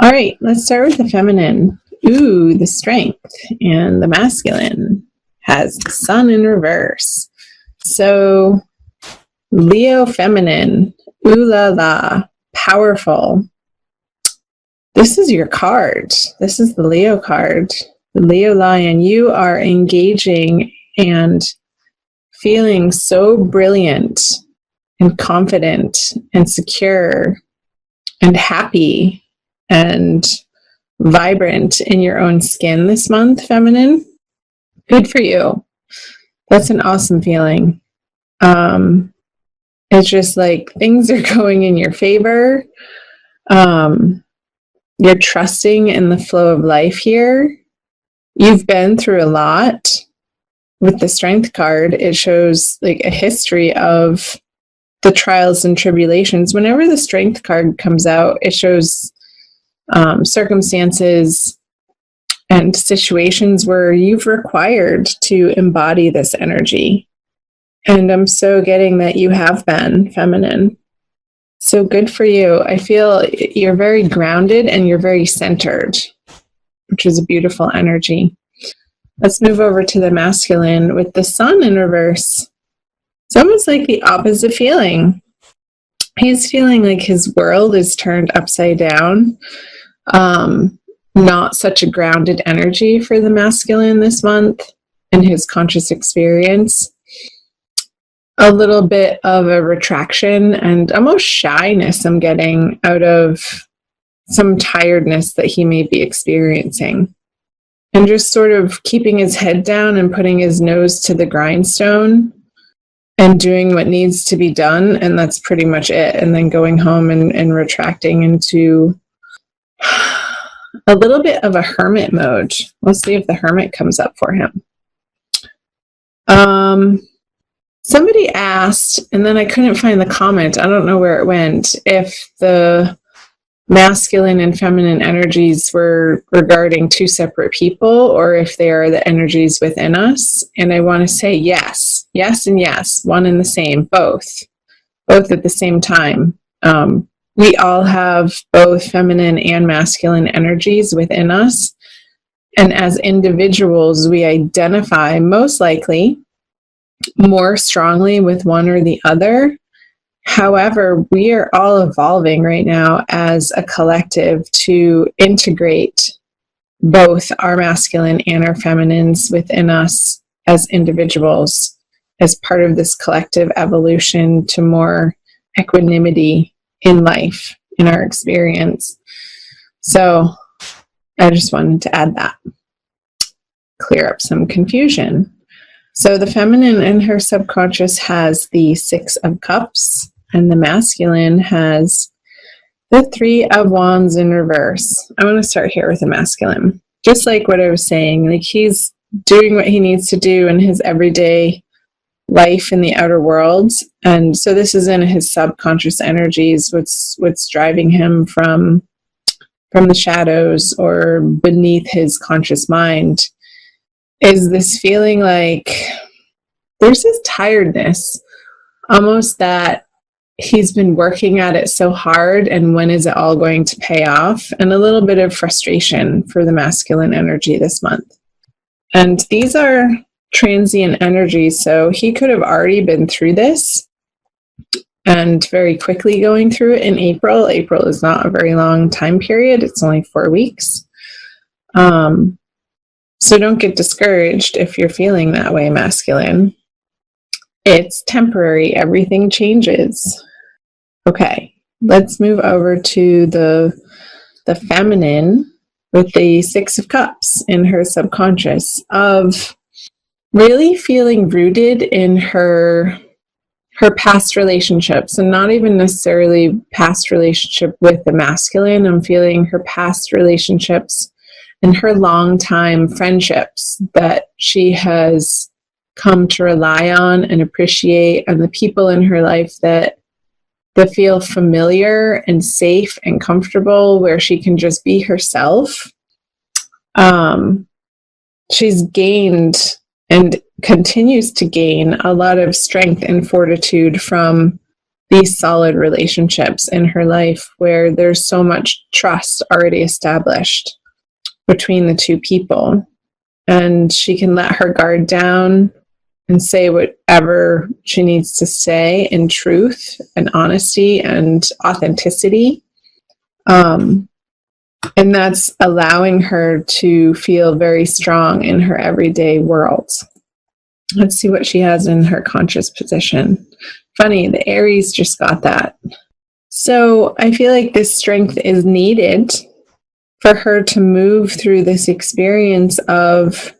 All right, let's start with the feminine. Ooh, the strength. And the masculine has the sun in reverse. So, Leo feminine. Ooh la la. Powerful. This is your card. This is the Leo card. The Leo lion. You are engaging and feeling so brilliant and confident and secure and happy and vibrant in your own skin this month, feminine. Good for you. That's an awesome feeling. It's just like things are going in your favor. You're trusting in the flow of life here. You've been through a lot. With the strength card, it shows like a history of the trials and tribulations. Whenever the strength card comes out, it shows circumstances and situations where you've required to embody this energy. And I'm so getting that you have been feminine. So good for you. I feel you're very grounded and you're very centered, which is a beautiful energy. Let's move over to the masculine with the sun in reverse. It's almost like the opposite feeling. He's feeling like his world is turned upside down. Not such a grounded energy for the masculine this month in his conscious experience. A little bit of a retraction and almost shyness I'm getting out of some tiredness that he may be experiencing. And just sort of keeping his head down and putting his nose to the grindstone and doing what needs to be done. And that's pretty much it. And then going home and retracting into a little bit of a hermit mode. Let's see if the hermit comes up for him. Somebody asked, and then I couldn't find the comment, I don't know where it went, if the masculine and feminine energies were regarding two separate people or if they are the energies within us. And I want to say yes, and yes, one and the same, both at the same time. We all have both feminine and masculine energies within us. And as individuals, we identify most likely more strongly with one or the other. However, we are all evolving right now as a collective to integrate both our masculine and our feminines within us as individuals as part of this collective evolution to more equanimity in life, in our experience. So I just wanted to add that, clear up some confusion. So the feminine in her subconscious has the 6 of Cups, and the masculine has the 3 of Wands in reverse. I want to start here with the masculine. Just like what I was saying, like he's doing what he needs to do in his everyday life in the outer world. And so this is in his subconscious energies, what's driving him from the shadows or beneath his conscious mind is this feeling like there's this tiredness, almost that he's been working at it so hard, and when is it all going to pay off? And a little bit of frustration for the masculine energy this month. And these are transient energies, so he could have already been through this and very quickly going through it in April. April is not a very long time period. It's only 4 weeks. So don't get discouraged if you're feeling that way, masculine. It's temporary. Everything changes. Okay, let's move over to the feminine with the 6 of Cups in her subconscious, of really feeling rooted in her past relationships, and not even necessarily past relationship with the masculine. I'm feeling her past relationships and her long-time friendships that she has come to rely on and appreciate, and the people in her life that feel familiar and safe and comfortable, where she can just be herself. She's gained and continues to gain a lot of strength and fortitude from these solid relationships in her life where there's so much trust already established between the two people. And she can let her guard down and say whatever she needs to say in truth and honesty and authenticity. And that's allowing her to feel very strong in her everyday world. Let's see what she has in her conscious position. Funny, the Aries just got that. So I feel like this strength is needed for her to move through this experience of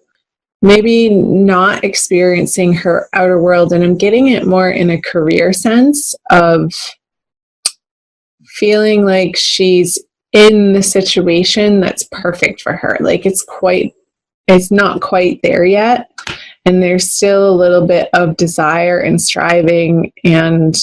maybe not experiencing her outer world. And I'm getting it more in a career sense of feeling like she's in the situation that's perfect for her. Like it's not quite there yet. And there's still a little bit of desire and striving and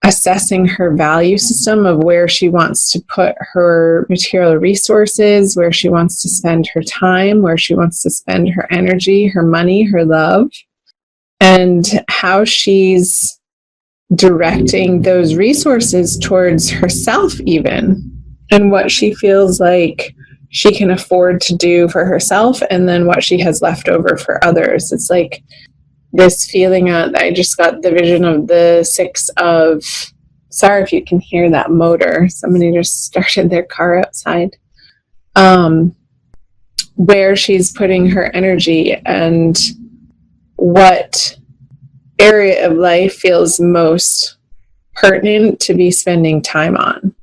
assessing her value system of where she wants to put her material resources, where she wants to spend her time, where she wants to spend her energy, her money, her love, and how she's directing those resources towards herself even, and what she feels like she can afford to do for herself, and then what she has left over for others. It's like this feeling I just got the vision of the Six of, sorry if you can hear that motor, somebody just started their car outside, where she's putting her energy and what area of life feels most pertinent to be spending time on.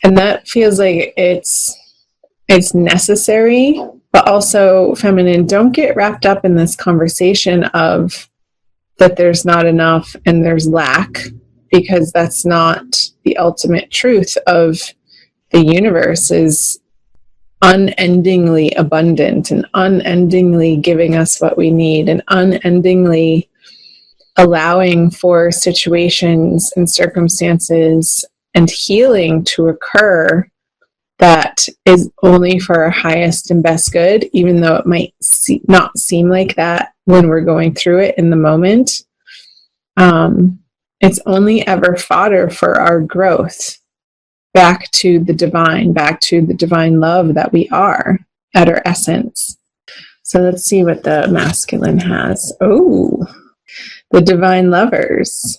And that feels like it's necessary, but also feminine. Don't get wrapped up in this conversation of that there's not enough and there's lack, because that's not the ultimate truth of the universe is unendingly abundant and unendingly giving us what we need and unendingly allowing for situations and circumstances and healing to occur that is only for our highest and best good, even though it might not seem like that when we're going through it in the moment. It's only ever fodder for our growth back to the divine love that we are at our essence. So let's see what the masculine has. Oh, the divine lovers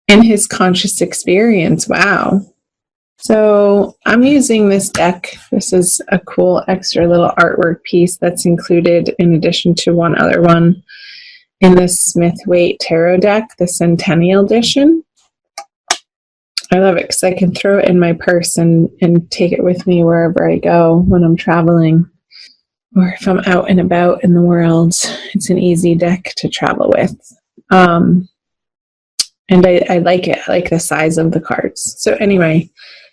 in his conscious experience. Wow. So I'm using this deck. This is a cool extra little artwork piece that's included in addition to one other one in the Smith-Waite Tarot deck, the Centennial Edition. I love it because I can throw it in my purse and take it with me wherever I go when I'm traveling or if I'm out and about in the world. It's an easy deck to travel with. And I like it. I like the size of the cards. So anyway,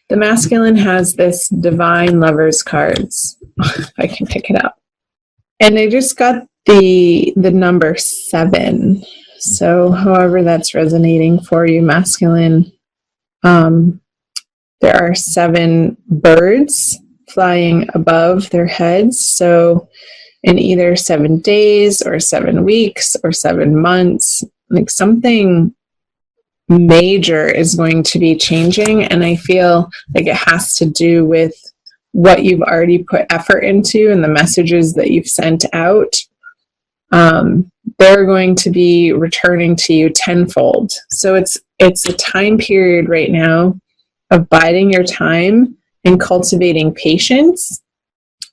the masculine has this divine lovers cards. If I can pick it up. And I just got the number 7. So however that's resonating for you, masculine, there are 7 birds flying above their heads. So in either 7 days or 7 weeks or 7 months, like something major is going to be changing. And I feel like it has to do with what you've already put effort into and the messages that you've sent out. They're going to be returning to you tenfold. So it's a time period right now of biding your time and cultivating patience.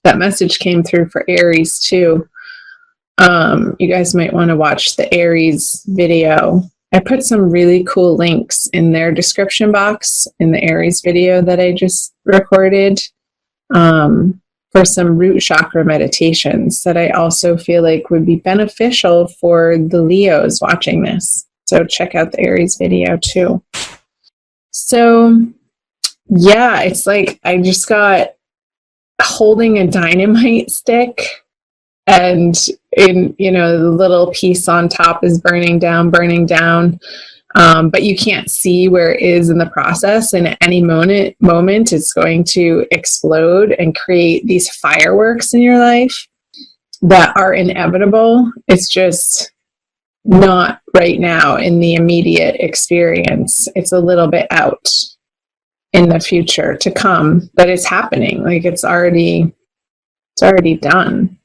That message came through for Aries too. You guys might want to watch the Aries video. I put some really cool links in their description box in the Aries video that I just recorded for some root chakra meditations that I also feel like would be beneficial for the Leos watching this. So check out the Aries video too. So yeah, it's like I just got holding a dynamite stick, and the little piece on top is burning down, but you can't see where it is in the process, and at any moment it's going to explode and create these fireworks in your life that are inevitable. It's just not right now in the immediate experience. It's a little bit out in the future to come, but it's happening. Like it's already done.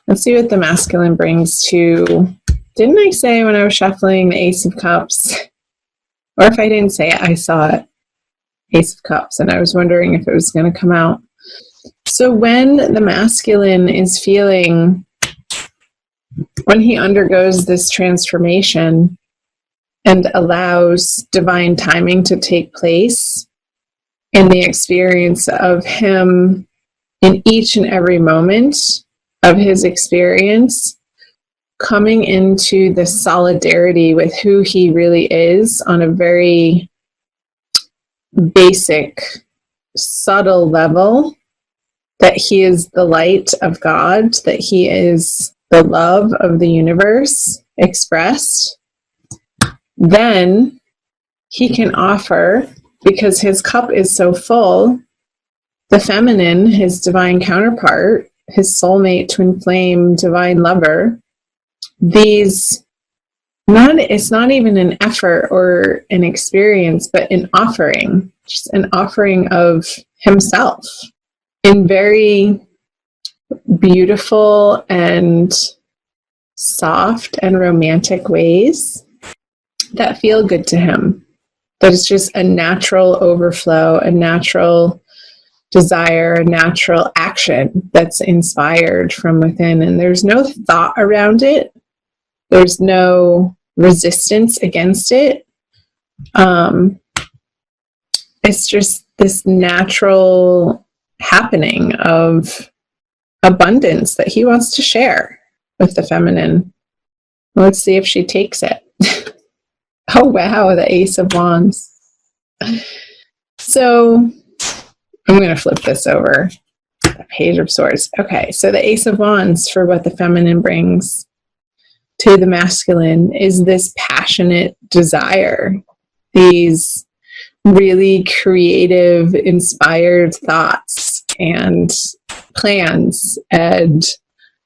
Let's see what the masculine brings to, didn't I say when I was shuffling the Ace of Cups? Or if I didn't say it, I saw it. Ace of Cups, and I was wondering if it was going to come out. So when the masculine is feeling, when he undergoes this transformation and allows divine timing to take place in the experience of him in each and every moment of his experience, coming into the solidarity with who he really is on a very basic, subtle level, that he is the light of God, that he is the love of the universe expressed, then he can offer, because his cup is so full, the feminine, his divine counterpart, his soulmate, twin flame, divine lover, it's not even an effort or an experience, but an offering, just an offering of himself in very beautiful and soft and romantic ways that feel good to him. That is just a natural overflow, a natural desire, a natural action that's inspired from within. And there's no thought around it. There's no resistance against it. It's just this natural happening of abundance that he wants to share with the feminine. Let's see if she takes it. Oh, wow, the Ace of Wands. So I'm going to flip this over. The Page of Swords. Okay, so the Ace of Wands, for what the feminine brings to the masculine, is this passionate desire, these really creative, inspired thoughts and plans and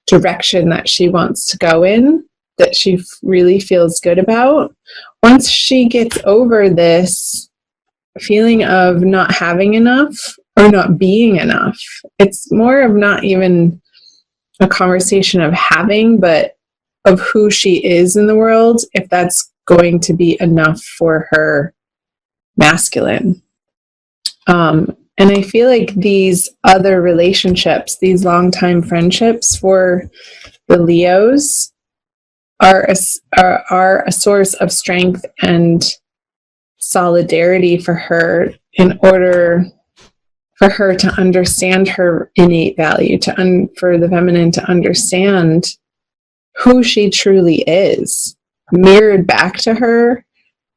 direction that she wants to go in, that she really feels good about. Once she gets over this feeling of not having enough or not being enough, it's more of not even a conversation of having, but of who she is in the world, if that's going to be enough for her masculine. And I feel like these other relationships, these long-time friendships for the Leos are a source of strength and solidarity for her, in order for her to understand her innate value, for the feminine to understand who she truly is, mirrored back to her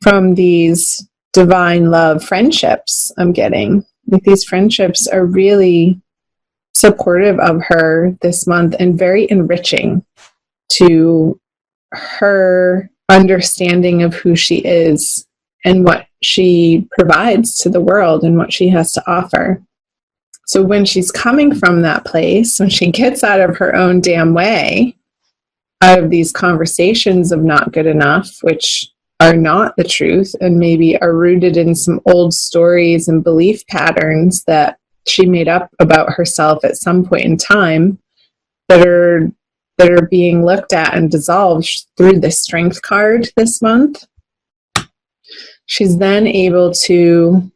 from these divine love friendships I'm getting. Like, these friendships are really supportive of her this month and very enriching to her understanding of who she is and what she provides to the world and what she has to offer. So when she's coming from that place, when she gets out of her own damn way, out of these conversations of not good enough, which are not the truth and maybe are rooted in some old stories and belief patterns that she made up about herself at some point in time, that are being looked at and dissolved through the Strength card this month. She's then able to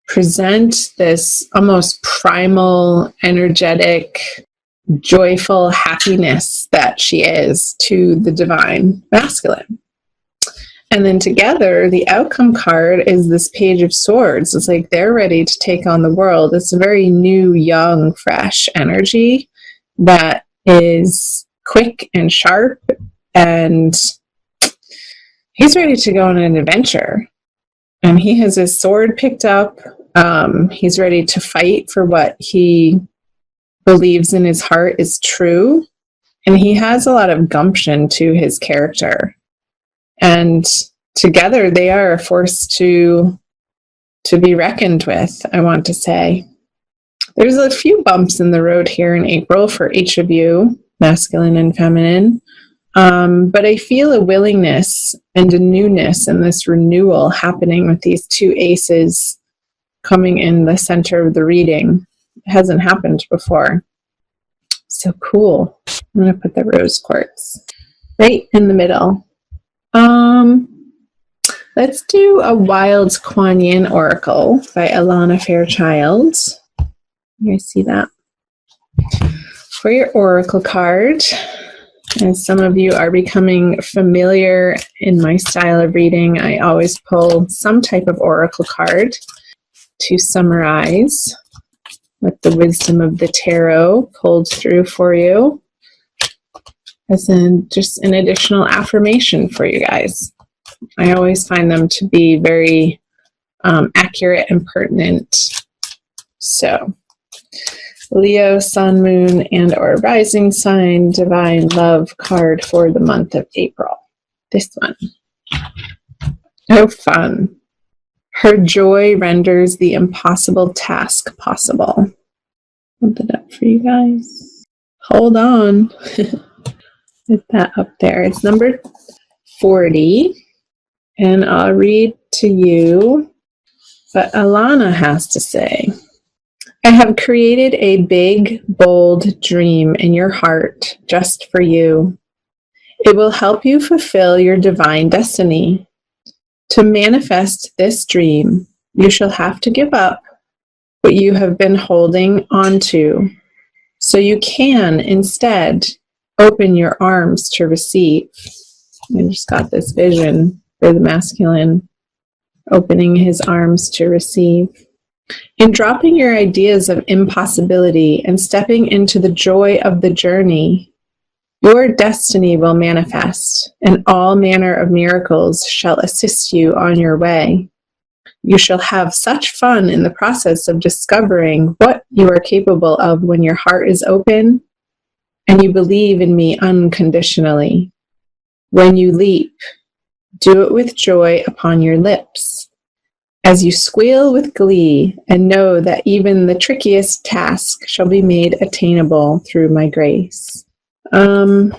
present this almost primal, energetic, joyful happiness that she is to the divine masculine. And then together, the outcome card is this Page of Swords. It's like they're ready to take on the world. It's a very new, young, fresh energy that is quick and sharp, and he's ready to go on an adventure. And he has his sword picked up. He's ready to fight for what he believes in his heart is true. And he has a lot of gumption to his character. And together they are a force to be reckoned with, I want to say. There's a few bumps in the road here in April for each of you, masculine and feminine. But I feel a willingness and a newness and this renewal happening with these two aces coming in the center of the reading. It hasn't happened before. So cool. I'm going to put the rose quartz right in the middle. Let's do a Wild Kuan Yin Oracle by Alana Fairchild. You guys see that? For your oracle card, as some of you are becoming familiar in my style of reading, I always pull some type of oracle card to summarize with the wisdom of the tarot pulled through for you, as in just an additional affirmation for you guys. I always find them to be very accurate and pertinent. So, Leo, Sun, Moon, and or Rising Sign, Divine Love card for the month of April. This one. Oh, fun. Her joy renders the impossible task possible. Put it up for you guys. Hold on. Get that up there. It's number 40. And I'll read to you what Alana has to say. I have created a big, bold dream in your heart just for you. It will help you fulfill your divine destiny. To manifest this dream, you shall have to give up what you have been holding on to, so you can instead open your arms to receive. I just got this vision for the masculine, opening his arms to receive. In dropping your ideas of impossibility and stepping into the joy of the journey, your destiny will manifest, and all manner of miracles shall assist you on your way. You shall have such fun in the process of discovering what you are capable of when your heart is open and you believe in me unconditionally. When you leap, do it with joy upon your lips, as you squeal with glee and know that even the trickiest task shall be made attainable through my grace. I'm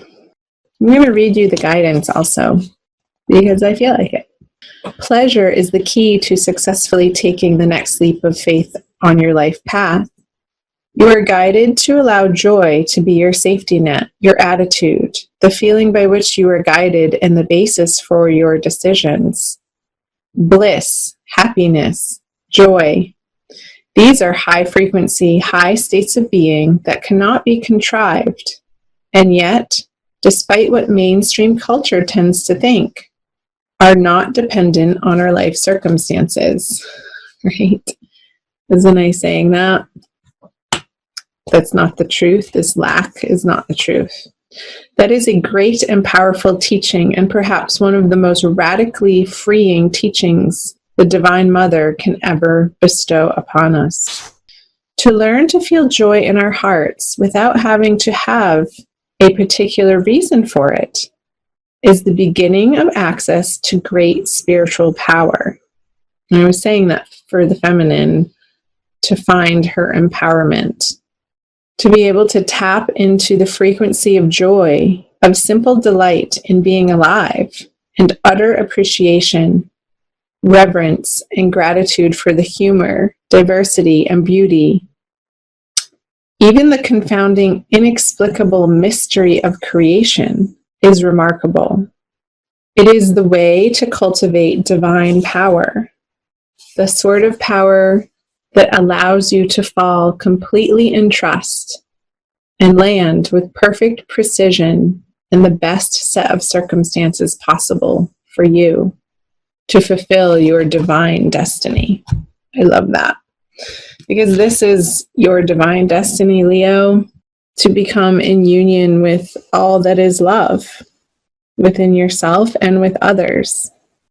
going to read you the guidance also, because I feel like it. Pleasure is the key to successfully taking the next leap of faith on your life path. You are guided to allow joy to be your safety net, your attitude, the feeling by which you are guided, and the basis for your decisions. Bliss, happiness, joy. These are high frequency, high states of being that cannot be contrived. And yet, despite what mainstream culture tends to think, are not dependent on our life circumstances. Right? Isn't I saying that? That's not the truth. This lack is not the truth. That is a great and powerful teaching, and perhaps one of the most radically freeing teachings the Divine Mother can ever bestow upon us. To learn to feel joy in our hearts without having to have a particular reason for it is the beginning of access to great spiritual power. And I was saying that for the feminine, to find her empowerment, to be able to tap into the frequency of joy, of simple delight in being alive, and utter appreciation, reverence, and gratitude for the humor, diversity, and beauty. Even the confounding, inexplicable mystery of creation is remarkable. It is the way to cultivate divine power, the sort of power that allows you to fall completely in trust and land with perfect precision in the best set of circumstances possible for you to fulfill your divine destiny. I love that. Because this is your divine destiny, Leo, to become in union with all that is love within yourself and with others.